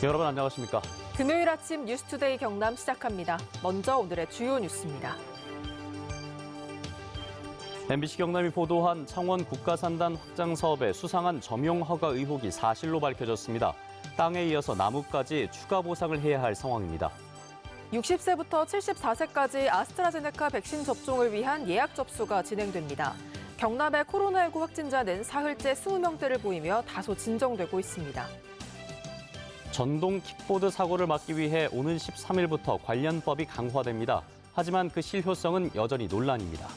여러분 안녕하십니까? 금요일 아침 뉴스투데이 경남 시작합니다. 먼저 오늘의 주요 뉴스입니다. MBC 경남이 보도한 창원 국가산단 확장 사업의 수상한 점용 허가 의혹이 사실로 밝혀졌습니다. 땅에 이어서 나무까지 추가 보상을 해야 할 상황입니다. 60세부터 74세까지 아스트라제네카 백신 접종을 위한 예약 접수가 진행됩니다. 경남의 코로나19 확진자는 사흘째 20명대를 보이며 다소 진정되고 있습니다. 전동 킥보드 사고를 막기 위해 오는 13일부터 관련법이 강화됩니다. 하지만 그 실효성은 여전히 논란입니다.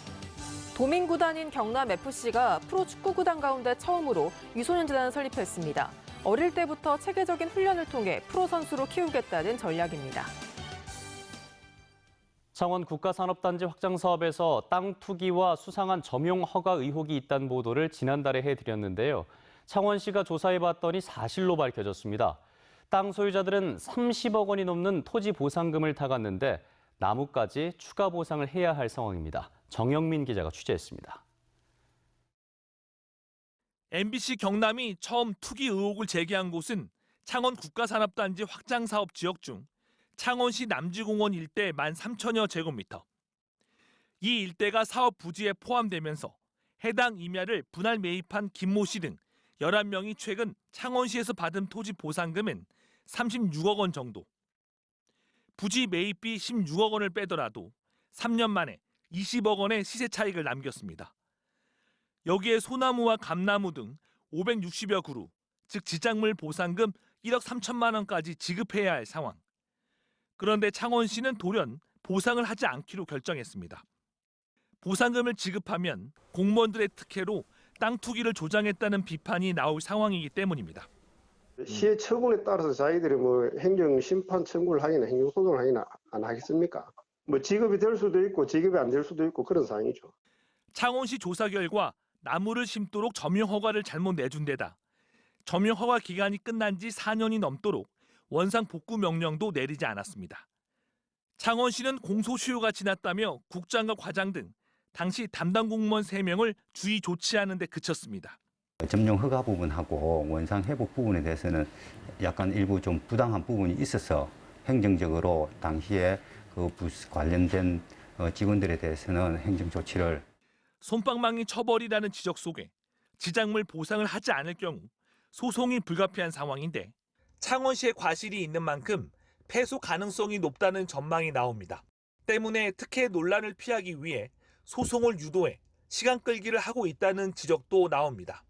도민구단인 경남FC가 프로축구구단 가운데 처음으로 유소년재단을 설립했습니다. 어릴 때부터 체계적인 훈련을 통해 프로선수로 키우겠다는 전략입니다. 창원 국가산업단지 확장 사업에서 땅 투기와 수상한 점용 허가 의혹이 있다는 보도를 지난달에 해드렸는데요. 창원시가 조사해봤더니 사실로 밝혀졌습니다. 땅 소유자들은 30억 원이 넘는 토지 보상금을 타갔는데 나무까지 추가 보상을 해야 할 상황입니다. 정영민 기자가 취재했습니다. MBC 경남이 처음 투기 의혹을 제기한 곳은 창원 국가산업단지 확장 사업 지역 중 창원시 남지공원 일대 13,000여 제곱미터. 이 일대가 사업 부지에 포함되면서 해당 임야를 분할 매입한 김모 씨 등 11명이 최근 창원시에서 받은 토지 보상금은 36억 원 정도. 부지 매입비 16억 원을 빼더라도 3년 만에 20억 원의 시세 차익을 남겼습니다. 여기에 소나무와 감나무 등 560여 그루, 즉 지작물 보상금 1억 3천만 원까지 지급해야 할 상황. 그런데 창원시는 돌연 보상을 하지 않기로 결정했습니다. 보상금을 지급하면 공무원들의 특혜로 땅 투기를 조장했다는 비판이 나올 상황이기 때문입니다. 시의 처분에 따라서 자기들이 행정 심판 청구를 하기나 행정 소송을 하기나 안 하겠습니까? 지급이 될 수도 있고 지급이 안 될 수도 있고 그런 상황이죠. 창원시 조사 결과 나무를 심도록 점용 허가를 잘못 내준 데다 점용 허가 기간이 끝난 지 4년이 넘도록 원상 복구 명령도 내리지 않았습니다. 창원시는 공소시효가 지났다며 국장과 과장 등 당시 담당 공무원 3명을 주의 조치하는 데 그쳤습니다. 점용 허가 부분하고 원상 회복 부분에 대해서는 약간 일부 좀 부당한 부분이 있어서 행정적으로 당시에 그 관련된 직원들에 대해서는 행정 조치를 솜방망이 처벌이라는 지적 속에 지작물 보상을 하지 않을 경우 소송이 불가피한 상황인데 창원시의 과실이 있는 만큼 패소 가능성이 높다는 전망이 나옵니다. 때문에 특혜 논란을 피하기 위해 소송을 유도해 시간 끌기를 하고 있다는 지적도 나옵니다.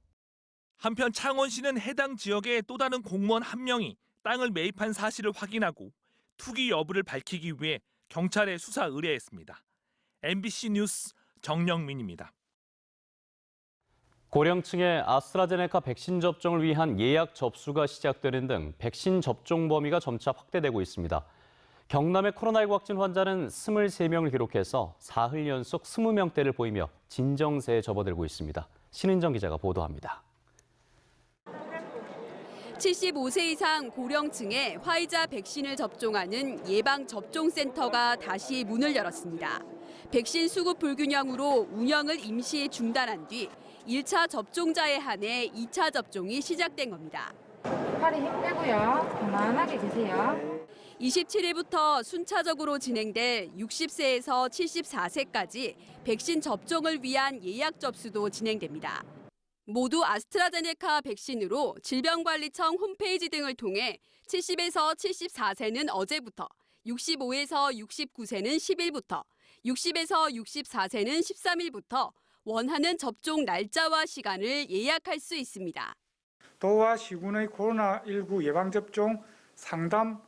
한편 창원시는 해당 지역의 또 다른 공무원 1명이 땅을 매입한 사실을 확인하고 투기 여부를 밝히기 위해 경찰에 수사 의뢰했습니다. MBC 뉴스 정영민입니다. 고령층의 아스트라제네카 백신 접종을 위한 예약 접수가 시작되는 등 백신 접종 범위가 점차 확대되고 있습니다. 경남의 코로나19 확진 환자는 23명을 기록해서 사흘 연속 20명대를 보이며 진정세에 접어들고 있습니다. 신은정 기자가 보도합니다. 75세 이상 고령층에 화이자 백신을 접종하는 예방접종센터가 다시 문을 열었습니다. 백신 수급 불균형으로 운영을 임시 중단한 뒤 1차 접종자에 한해 2차 접종이 시작된 겁니다. 팔에 힘 빼고요. 편안하게 계세요. 27일부터 순차적으로 진행될 60세에서 74세까지 백신 접종을 위한 예약 접수도 진행됩니다. 모두 아스트라제네카 백신으로 질병관리청 홈페이지 등을 통해 70에서 74세는 어제부터, 65에서 69세는 10일부터, 60에서 64세는 13일부터 원하는 접종 날짜와 시간을 예약할 수 있습니다. 도와 시군의 코로나19 예방접종 상담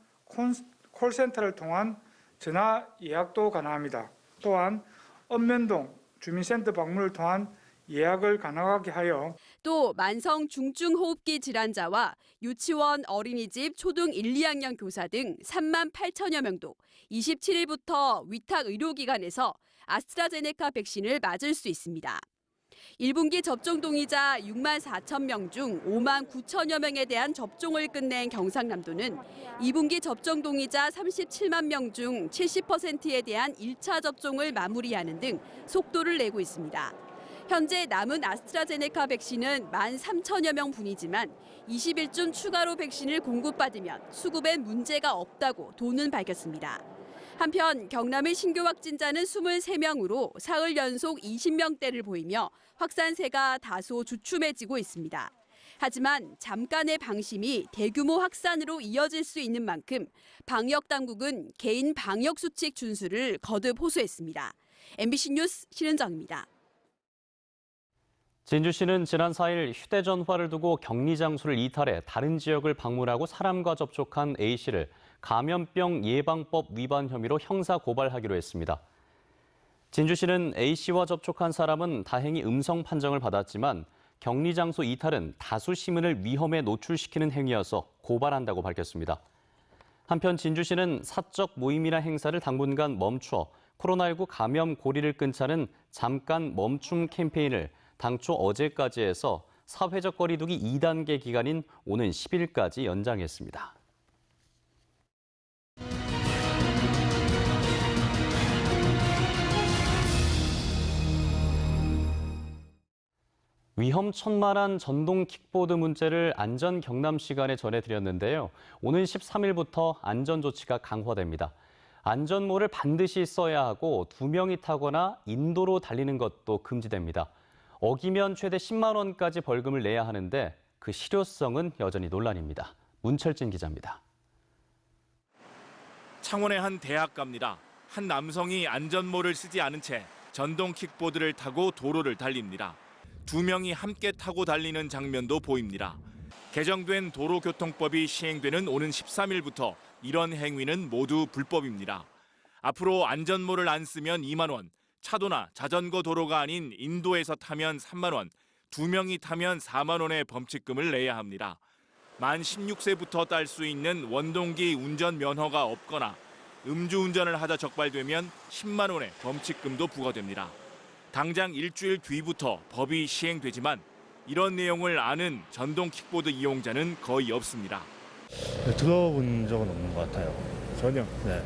콜센터를 통한 전화 예약도 가능합니다. 또한 읍면동 주민센터 방문을 통한 예약을 가능하게 하여 또 만성 중증호흡기 질환자와 유치원, 어린이집, 초등 1, 2학년 교사 등 3만 8천여 명도 27일부터 위탁 의료기관에서 아스트라제네카 백신을 맞을 수 있습니다. 1분기 접종 동의자 6만 4천 명 중 5만 9천여 명에 대한 접종을 끝낸 경상남도는 2분기 접종 동의자 37만 명 중 70%에 대한 1차 접종을 마무리하는 등 속도를 내고 있습니다. 현재 남은 아스트라제네카 백신은 13,000여 명 분이지만 20일쯤 추가로 백신을 공급받으면 수급엔 문제가 없다고 도는 밝혔습니다. 한편 경남의 신규 확진자는 23명으로 사흘 연속 20명대를 보이며 확산세가 다소 주춤해지고 있습니다. 하지만 잠깐의 방심이 대규모 확산으로 이어질 수 있는 만큼 방역 당국은 개인 방역 수칙 준수를 거듭 호소했습니다. MBC 뉴스 신은정입니다. 진주시는 지난 4일 휴대전화를 두고 격리 장소를 이탈해 다른 지역을 방문하고 사람과 접촉한 A씨를 감염병 예방법 위반 혐의로 형사 고발하기로 했습니다. 진주시는 A씨와 접촉한 사람은 다행히 음성 판정을 받았지만 격리 장소 이탈은 다수 시민을 위험에 노출시키는 행위여서 고발한다고 밝혔습니다. 한편 진주시는 사적 모임이나 행사를 당분간 멈추어 코로나19 감염 고리를 끊자는 잠깐 멈춤 캠페인을 당초 어제까지 해서 사회적 거리두기 2단계 기간인 오는 10일까지 연장했습니다. 위험천만한 전동 킥보드 문제를 안전 경남 시간에 전해드렸는데요. 오는 13일부터 안전조치가 강화됩니다. 안전모를 반드시 써야 하고 2명이 타거나 인도로 달리는 것도 금지됩니다. 어기면 최대 10만 원까지 벌금을 내야 하는데 그 실효성은 여전히 논란입니다. 문철진 기자입니다. 창원의 한 대학가입니다. 한 남성이 안전모를 쓰지 않은 채 전동 킥보드를 타고 도로를 달립니다. 2명이 함께 타고 달리는 장면도 보입니다. 개정된 도로교통법이 시행되는 오는 13일부터 이런 행위는 모두 불법입니다. 앞으로 안전모를 안 쓰면 2만 원, 차도나 자전거 도로가 아닌 인도에서 타면 3만 원, 2명이 타면 4만 원의 범칙금을 내야 합니다. 만 16세부터 딸 수 있는 원동기 운전 면허가 없거나 음주운전을 하다 적발되면 10만 원의 범칙금도 부과됩니다. 당장 일주일 뒤부터 법이 시행되지만 이런 내용을 아는 전동 킥보드 이용자는 거의 없습니다. 들어본 적은 없는 것 같아요. 전혀. 네.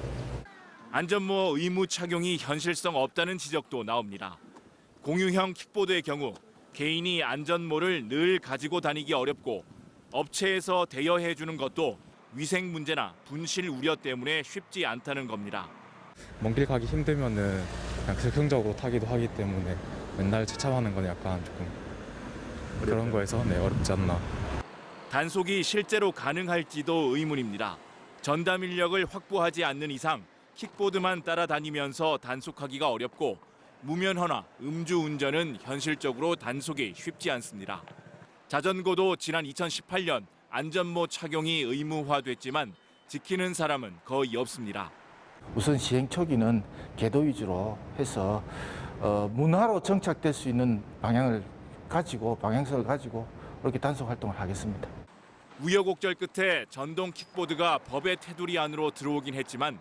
안전모 의무 착용이 현실성 없다는 지적도 나옵니다. 공유형 킥보드의 경우 개인이 안전모를 늘 가지고 다니기 어렵고 업체에서 대여해 주는 것도 위생 문제나 분실 우려 때문에 쉽지 않다는 겁니다. 먼 길 가기 힘들면은 그냥 즉흥적으로 타기도 하기 때문에 맨날 체참하는 건 약간 조금 그런 거에서 어렵지 않나. 단속이 실제로 가능할지도 의문입니다. 전담 인력을 확보하지 않는 이상 킥보드만 따라다니면서 단속하기가 어렵고 무면허나 음주운전은 현실적으로 단속이 쉽지 않습니다. 자전거도 지난 2018년 안전모 착용이 의무화됐지만 지키는 사람은 거의 없습니다. 우선 시행 초기는 계도 위주로 해서 문화로 정착될 수 있는 방향성을 가지고 이렇게 단속 활동을 하겠습니다. 우여곡절 끝에 전동 킥보드가 법의 테두리 안으로 들어오긴 했지만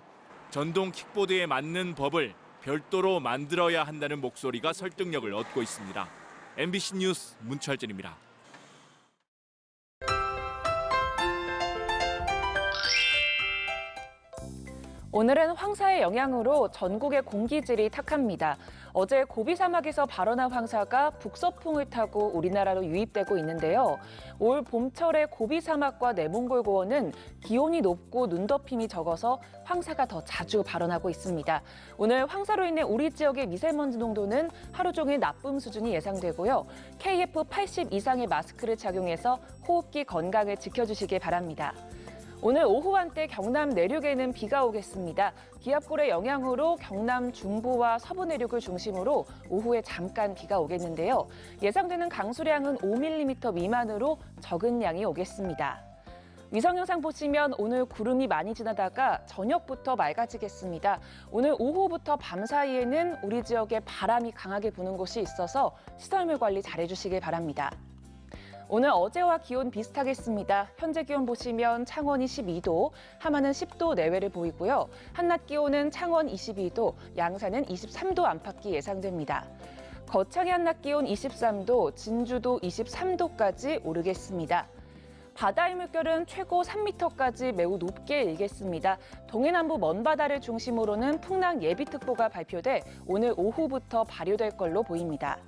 전동 킥보드에 맞는 법을 별도로 만들어야 한다는 목소리가 설득력을 얻고 있습니다. MBC 뉴스 문철진입니다. 오늘은 황사의 영향으로 전국의 공기질이 탁합니다. 어제 고비 사막에서 발원한 황사가 북서풍을 타고 우리나라로 유입되고 있는데요. 올 봄철의 고비 사막과 내몽골 고원은 기온이 높고 눈덮임이 적어서 황사가 더 자주 발원하고 있습니다. 오늘 황사로 인해 우리 지역의 미세먼지 농도는 하루 종일 나쁨 수준이 예상되고요. KF80 이상의 마스크를 착용해서 호흡기 건강을 지켜주시길 바랍니다. 오늘 오후 한때 경남 내륙에는 비가 오겠습니다. 기압골의 영향으로 경남 중부와 서부 내륙을 중심으로 오후에 잠깐 비가 오겠는데요. 예상되는 강수량은 5mm 미만으로 적은 양이 오겠습니다. 위성 영상 보시면 오늘 구름이 많이 지나다가 저녁부터 맑아지겠습니다. 오늘 오후부터 밤 사이에는 우리 지역에 바람이 강하게 부는 곳이 있어서 시설물 관리 잘해주시길 바랍니다. 오늘 어제와 기온 비슷하겠습니다. 현재 기온 보시면 창원이 12도, 함안은 10도 내외를 보이고요. 한낮 기온은 창원 22도, 양산은 23도 안팎이 예상됩니다. 거창의 한낮 기온 23도, 진주도 23도까지 오르겠습니다. 바다의 물결은 최고 3m까지 매우 높게 일겠습니다. 동해남부 먼바다를 중심으로는 풍랑 예비특보가 발표돼 오늘 오후부터 발효될 걸로 보입니다.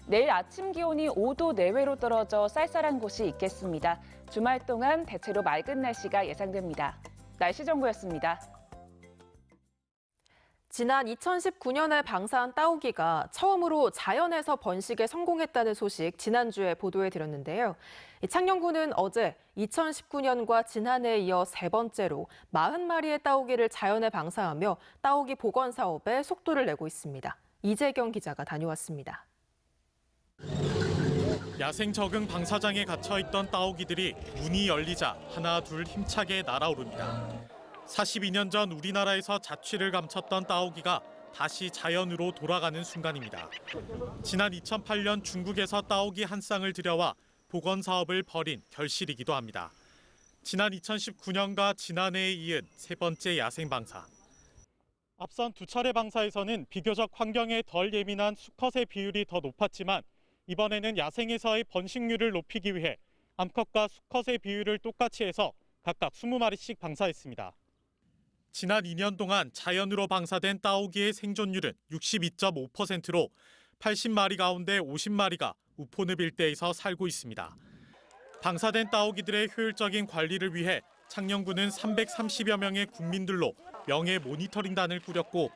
내일 아침 기온이 5도 내외로 떨어져 쌀쌀한 곳이 있겠습니다. 주말 동안 대체로 맑은 날씨가 예상됩니다. 날씨 정보였습니다. 지난 2019년에 방사한 따오기가 처음으로 자연에서 번식에 성공했다는 소식 지난주에 보도해드렸는데요. 창녕군은 어제 2019년과 지난해에 이어 세 번째로 40마리의 따오기를 자연에 방사하며 따오기 복원 사업에 속도를 내고 있습니다. 이재경 기자가 다녀왔습니다. 야생 적응 방사장에 갇혀있던 따오기들이 문이 열리자 하나 둘 힘차게 날아오릅니다. 42년 전 우리나라에서 자취를 감췄던 따오기가 다시 자연으로 돌아가는 순간입니다. 지난 2008년 중국에서 따오기 한 쌍을 들여와 복원 사업을 벌인 결실이기도 합니다. 지난 2019년과 지난해에 이은 세 번째 야생 방사. 앞선 두 차례 방사에서는 비교적 환경에 덜 예민한 수컷의 비율이 더 높았지만 이번에는 야생에서의 번식률을 높이기 위해 암컷과 수컷의 비율을 똑같이 해서 각각 20마리씩 방사했습니다. 지난 2년 동안 자연으로 방사된 따오기의 생존율은 62.5%로 80마리 가운데 50마리가 우포늪 일대에서 살고 있습니다. 방사된 따오기들의 효율적인 관리를 위해 창녕군은 330여 명의 국민들로 명예 모니터링단을 꾸렸고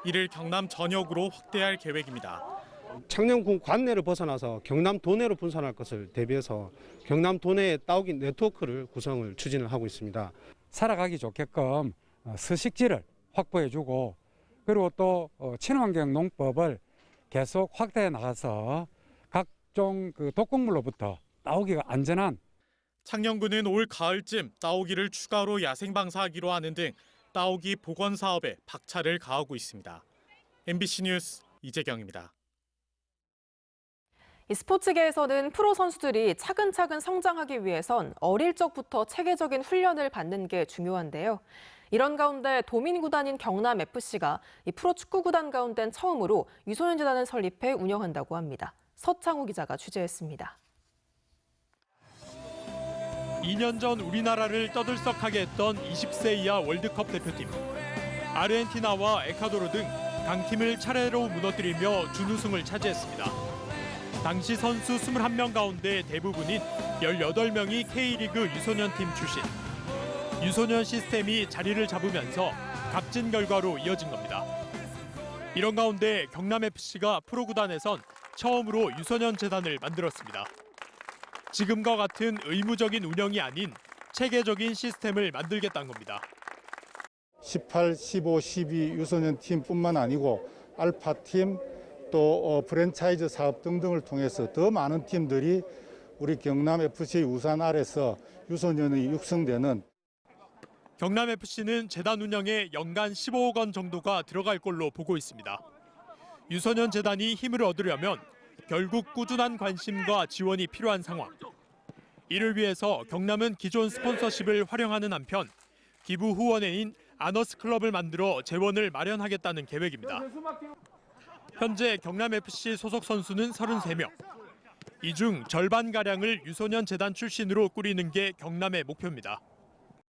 이를 경남 전역으로 확대할 계획입니다. 창녕군 관내를 벗어나서 경남 도내로 분산할 것을 대비해서 경남 도내의 따오기 네트워크를 구성을 추진을 하고 있습니다. 살아가기 좋게끔 서식지를 확보해주고 그리고 또 친환경 농법을 계속 확대해 나가서 각종 독극물로부터 따오기가 안전한 창녕군은 올 가을쯤 따오기를 추가로 야생 방사하기로 하는 등 따오기 복원 사업에 박차를 가하고 있습니다. MBC 뉴스 이재경입니다. 스포츠계에서는 프로 선수들이 차근차근 성장하기 위해선 어릴 적부터 체계적인 훈련을 받는 게 중요한데요. 이런 가운데 도민구단인 경남FC가 프로축구구단 가운데 처음으로 유소년재단을 설립해 운영한다고 합니다. 서창우 기자가 취재했습니다. 2년 전 우리나라를 떠들썩하게 했던 20세 이하 월드컵 대표팀. 아르헨티나와 에콰도르 등 강팀을 차례로 무너뜨리며 준우승을 차지했습니다. 당시 선수 21명 가운데 대부분인 18명이 K리그 유소년팀 출신. 유소년 시스템이 자리를 잡으면서 값진 결과로 이어진 겁니다. 이런 가운데 경남FC가 프로구단에선 처음으로 유소년 재단을 만들었습니다. 지금과 같은 의무적인 운영이 아닌 체계적인 시스템을 만들겠다는 겁니다. 18, 15, 12 유소년 팀뿐만 아니고 알파팀 또 프랜차이즈 사업 등등을 통해서 더 많은 팀들이 우리 경남FC의 우산 아래서 유소년이 육성되는 경남FC는 재단 운영에 연간 15억 원 정도가 들어갈 걸로 보고 있습니다. 유소년 재단이 힘을 얻으려면 결국 꾸준한 관심과 지원이 필요한 상황. 이를 위해서 경남은 기존 스폰서십을 활용하는 한편 기부 후원회인 아너스클럽을 만들어 재원을 마련하겠다는 계획입니다. 현재 경남FC 소속 선수는 33명. 이 중 절반가량을 유소년 재단 출신으로 꾸리는 게 경남의 목표입니다.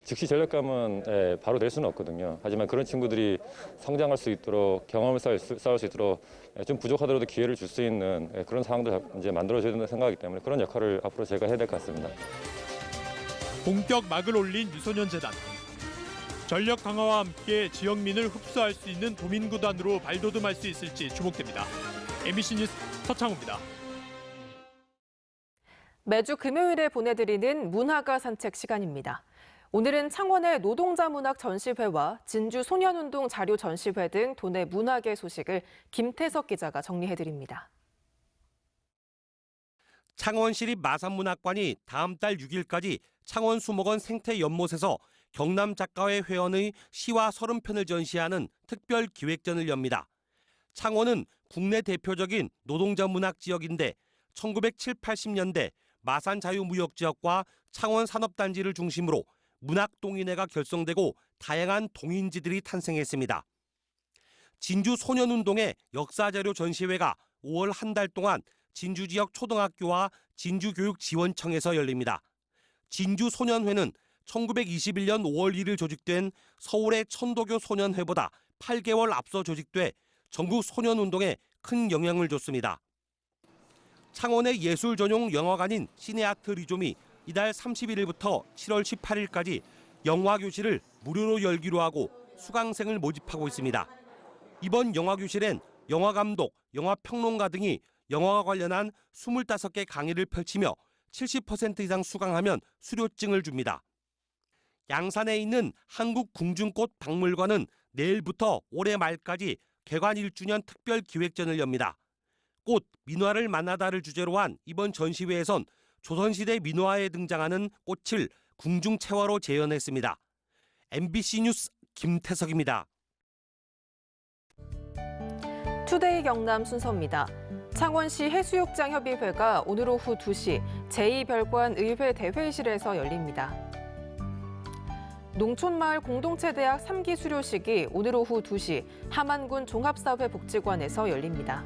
즉시 전력감은 바로 낼 수는 없거든요. 하지만 그런 친구들이 성장할 수 있도록 경험을 쌓을 수 있도록 좀 부족하더라도 기회를 줄 수 있는 그런 상황도 이제 만들어줘야 된다는 생각이기 때문에 그런 역할을 앞으로 제가 해야 될 것 같습니다. 본격 막을 올린 유소년 재단. 전력 강화와 함께 지역민을 흡수할 수 있는 도민구단으로 발돋움할 수 있을지 주목됩니다. MBC 뉴스 서창우입니다. 매주 금요일에 보내드리는 문화가 산책 시간입니다. 오늘은 창원의 노동자 문학 전시회와 진주 소년운동 자료 전시회 등 도내 문학의 소식을 김태석 기자가 정리해드립니다. 창원시립 마산문학관이 다음 달 6일까지 창원 수목원 생태연못에서 경남 작가회 회원의 시와 30편을 전시하는 특별 기획전을 엽니다. 창원은 국내 대표적인 노동자 문학 지역인데 1970, 80년대 마산 자유무역지역과 창원 산업단지를 중심으로 문학동인회가 결성되고 다양한 동인지들이 탄생했습니다. 진주 소년운동의 역사자료 전시회가 5월 한 달 동안 진주 지역 초등학교와 진주교육지원청에서 열립니다. 진주 소년회는 1921년 5월 1일 조직된 서울의 천도교 소년회보다 8개월 앞서 조직돼 전국 소년운동에 큰 영향을 줬습니다. 창원의 예술 전용 영화관인 시네아트 리좀이 이달 31일부터 7월 18일까지 영화 교실을 무료로 열기로 하고 수강생을 모집하고 있습니다. 이번 영화 교실엔 영화 감독, 영화 평론가 등이 영화와 관련한 25개 강의를 펼치며 70% 이상 수강하면 수료증을 줍니다. 양산에 있는 한국궁중꽃 박물관은 내일부터 올해 말까지 개관 1주년 특별 기획전을 엽니다. 꽃, 민화를 만나다를 주제로 한 이번 전시회에선 조선시대 민화에 등장하는 꽃을 궁중채화로 재현했습니다. MBC 뉴스 김태석입니다. 투데이 경남 순서입니다. 창원시 해수욕장 협의회가 오늘 오후 2시 제2별관 의회 대회실에서 열립니다. 농촌마을 공동체대학 3기 수료식이 오늘 오후 2시 함안군 종합사회복지관에서 열립니다.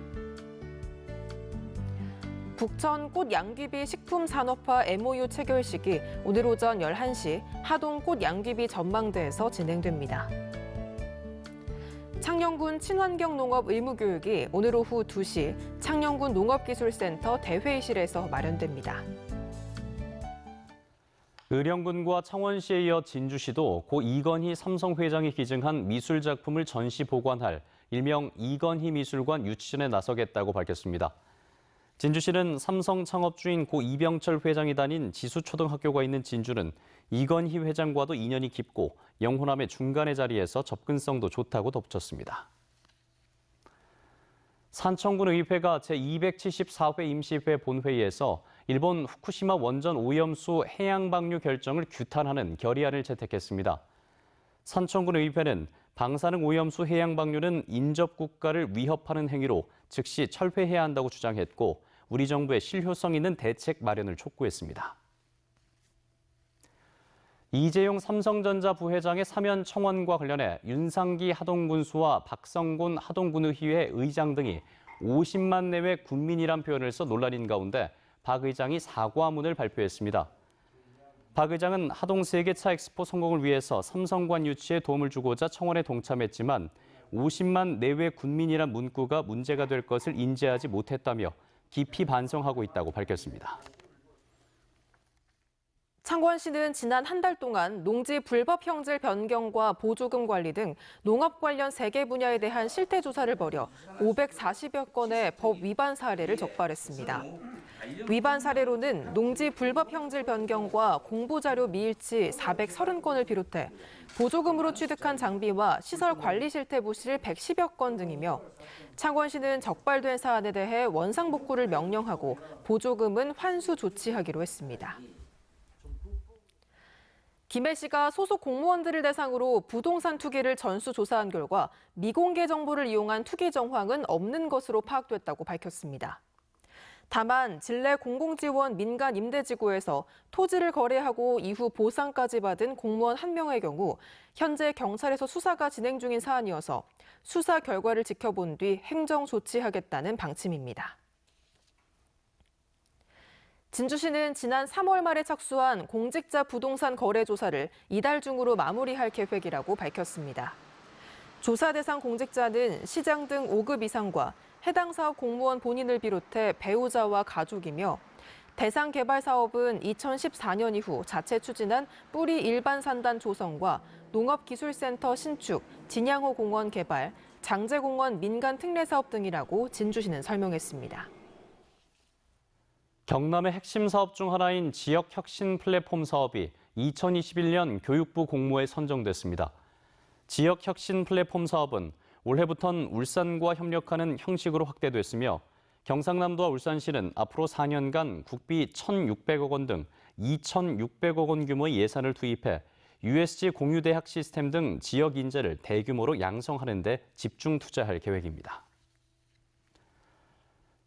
북천 꽃양귀비 식품산업화 MOU 체결식이 오늘 오전 11시 하동 꽃양귀비 전망대에서 진행됩니다. 창녕군 친환경농업 의무교육이 오늘 오후 2시 창녕군 농업기술센터 대회의실에서 마련됩니다. 의령군과 창원시에 이어 진주시도 고 이건희 삼성 회장이 기증한 미술작품을 전시 보관할 일명 이건희 미술관 유치전에 나서겠다고 밝혔습니다. 진주시는 삼성 창업주인 고 이병철 회장이 다닌 지수초등학교가 있는 진주는 이건희 회장과도 인연이 깊고 영호남의 중간의 자리에서 접근성도 좋다고 덧붙였습니다. 산청군 의회가 제274회 임시회 본회의에서 일본 후쿠시마 원전 오염수 해양 방류 결정을 규탄하는 결의안을 채택했습니다. 산청군 의회는 방사능 오염수 해양 방류는 인접 국가를 위협하는 행위로 즉시 철회해야 한다고 주장했고 우리 정부의 실효성 있는 대책 마련을 촉구했습니다. 이재용 삼성전자 부회장의 사면 청원과 관련해 윤상기 하동군수와 박성곤 하동군의회 의장 등이 50만 내외 군민이란 표현을 써 논란인 가운데 박 의장이 사과문을 발표했습니다. 박 의장은 하동 세계차 엑스포 성공을 위해서 삼성관 유치에 도움을 주고자 청원에 동참했지만 50만 내외 군민이란 문구가 문제가 될 것을 인지하지 못했다며 깊이 반성하고 있다고 밝혔습니다. 창원시는 지난 한 달 동안 농지 불법 형질 변경과 보조금 관리 등 농업 관련 3개 분야에 대한 실태 조사를 벌여 540여 건의 법 위반 사례를 적발했습니다. 위반 사례로는 농지 불법 형질 변경과 공부자료 미일치 430건을 비롯해 보조금으로 취득한 장비와 시설 관리 실태 부실 110여 건 등이며 창원시는 적발된 사안에 대해 원상복구를 명령하고 보조금은 환수 조치하기로 했습니다. 김해 씨가 소속 공무원들을 대상으로 부동산 투기를 전수조사한 결과 미공개 정보를 이용한 투기 정황은 없는 것으로 파악됐다고 밝혔습니다. 다만 진례 공공지원 민간 임대지구에서 토지를 거래하고 이후 보상까지 받은 공무원 1명의 경우 현재 경찰에서 수사가 진행 중인 사안이어서 수사 결과를 지켜본 뒤 행정 조치하겠다는 방침입니다. 진주시는 지난 3월 말에 착수한 공직자 부동산 거래 조사를 이달 중으로 마무리할 계획이라고 밝혔습니다. 조사 대상 공직자는 시장 등 5급 이상과 해당 사업 공무원 본인을 비롯해 배우자와 가족이며 대상 개발 사업은 2014년 이후 자체 추진한 뿌리 일반 산단 조성과 농업기술센터 신축, 진양호 공원 개발, 장제공원 민간 특례 사업 등이라고 진주시는 설명했습니다. 경남의 핵심 사업 중 하나인 지역혁신 플랫폼 사업이 2021년 교육부 공모에 선정됐습니다. 지역혁신 플랫폼 사업은 올해부터는 울산과 협력하는 형식으로 확대됐으며 경상남도와 울산시는 앞으로 4년간 국비 1,600억 원 등 2,600억 원 규모의 예산을 투입해 USG 공유대학 시스템 등 지역 인재를 대규모로 양성하는 데 집중 투자할 계획입니다.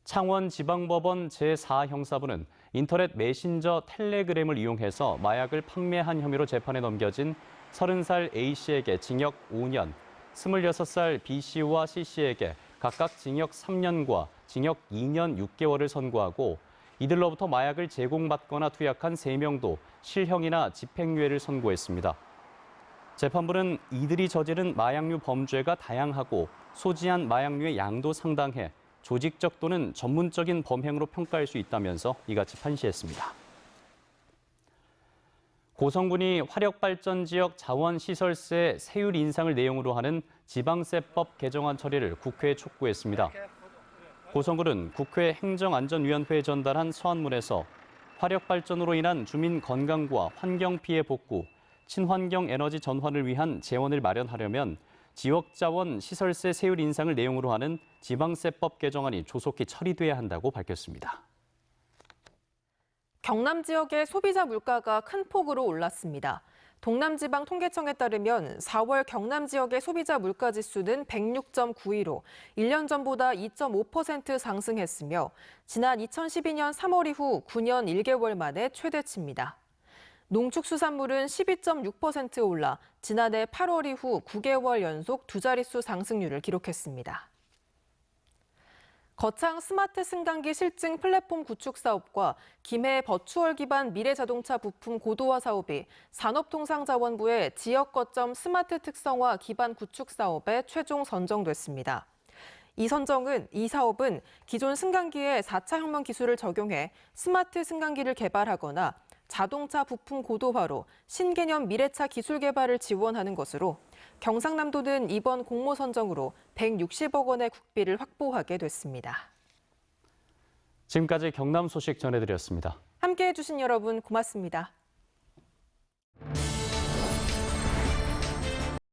창원지방법원 제4형사부는 인터넷 메신저 텔레그램을 이용해서 마약을 판매한 혐의로 재판에 넘겨진 30살 A씨에게 징역 5년, 26살 B씨와 C씨에게 각각 징역 3년과 징역 2년 6개월을 선고하고 이들로부터 마약을 제공받거나 투약한 3명도 실형이나 집행유예를 선고했습니다. 재판부는 이들이 저지른 마약류 범죄가 다양하고 소지한 마약류의 양도 상당해 조직적 또는 전문적인 범행으로 평가할 수 있다면서 이같이 판시했습니다. 고성군이 화력발전지역 자원시설세 세율 인상을 내용으로 하는 지방세법 개정안 처리를 국회에 촉구했습니다. 고성군은 국회 행정안전위원회에 전달한 서한문에서 화력발전으로 인한 주민 건강과 환경 피해 복구, 친환경 에너지 전환을 위한 재원을 마련하려면 지역자원 시설세 세율 인상을 내용으로 하는 지방세법 개정안이 조속히 처리돼야 한다고 밝혔습니다. 경남 지역의 소비자 물가가 큰 폭으로 올랐습니다. 동남지방통계청에 따르면 4월 경남 지역의 소비자 물가 지수는 106.9위로 1년 전보다 2.5% 상승했으며 지난 2012년 3월 이후 9년 1개월 만에 최대치입니다. 농축수산물은 12.6% 올라 지난해 8월 이후 9개월 연속 두 자릿수 상승률을 기록했습니다. 거창 스마트 승강기 실증 플랫폼 구축 사업과 김해 버추얼 기반 미래자동차 부품 고도화 사업이 산업통상자원부의 지역 거점 스마트 특성화 기반 구축 사업에 최종 선정됐습니다. 이 사업은 기존 승강기에 4차 혁명 기술을 적용해 스마트 승강기를 개발하거나 자동차 부품 고도화로 신개념 미래차 기술 개발을 지원하는 것으로 경상남도는 이번 공모 선정으로 160억 원의 국비를 확보하게 됐습니다. 지금까지 경남 소식 전해드렸습니다. 함께해 주신 여러분 고맙습니다.